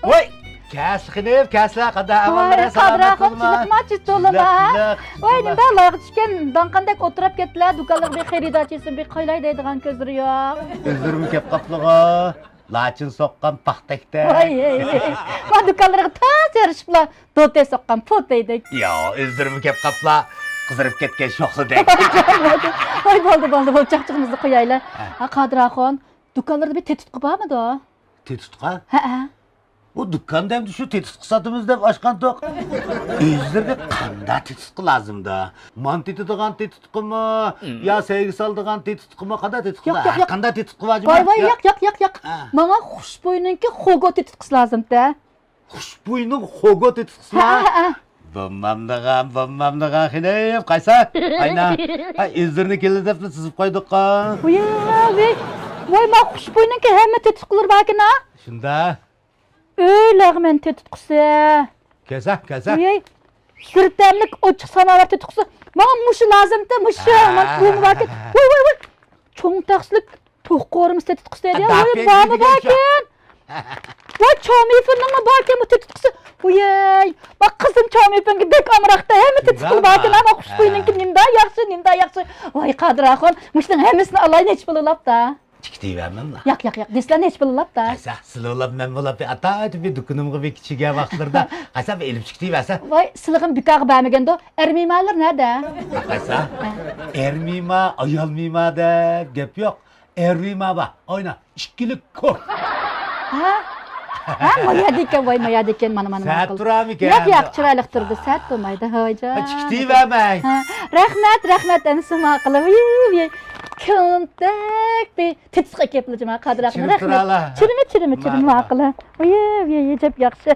Voy! Kəsxinib, kəslə qada amallara Kadra salamat olma. çılıkma çıt olma. Vay nimde Allah'a düşken dankandak oturup gittiler. Dukalık bir xeridaçısın bir koylay deydiğen közleri yok. Özürümü kep qaplığa. Laçın soqqan paxtakda. Vay. Vay dukalık ta yarışıpla. Dote sokkan pot deydik. Yo, özürümü kep qapla. Qızırıp ketken şoxlu dek. Vay boldu çakçığımızı koyayla. Ha Kadra xon. Dukalarda bir tetit kıpa mı da? Tetutqa? He. O dükkan demdi şu tetis qısatımız dep açqan toq. Özlerge qanda tetis lazımda. Mantiti digan tetis mı? Ya sevgi saldıgan tetis mı? Qanda tetis Yok. Qanda tetis vacım. Vay yak. Ha. Bana xuşboyununki xogo tetit kıs lazım da. Xushbo'yning xogo tetis Ha. Bommamdigan xinayib qaysa? Ayna. Ay özlerini keldi dep sizib qoydik qa. Vay ma xuşboyununki hemme tetit kılır bakın ha. Şunda. Öyle men tetit kısı. Kesa. Vay. Sırtlarlık açık samavar tetit kısı. Bana muşu lazım da muşu. Man kumu bakın. Vay. Çoğun taksılık tohkorumuz tetit kısı dedi ya. Vay bağımı bakın. Vay çoğumeyfinin bakın bu tetit kısı. Vay. Bak kızım çoğumeyfinin bek amırakta hem tetit kılı bakın ama xuşboyununki nimda yaxşı. Vay Kadra xon. Muştun hemmesini alayın hiç bululap da. Çikti vermem la. Yak. Deslen hiç bululap da. Qaysa silolab men bolap ata bir dukunumga bir kichiga vaqtlarda qaysa bir elib chiqdi versa. Vay sılığın bükağı beğenmegen de ermimalar nerede? Qaysa ermima ayalmima deb gap yo'q. Ermima ba oyna ikkilik ko'p. Ha maya diken mana. Saat turam ekan. Yak chiroylik turdi, saat bo'lmaydi. Hoyjon. Chiqdi vermang. Rahmat ansima qilib. Kontak bir tetisqa keplijima Kadra. Chirib turala. Chirimi maqila. Voy, yejib yaxshi.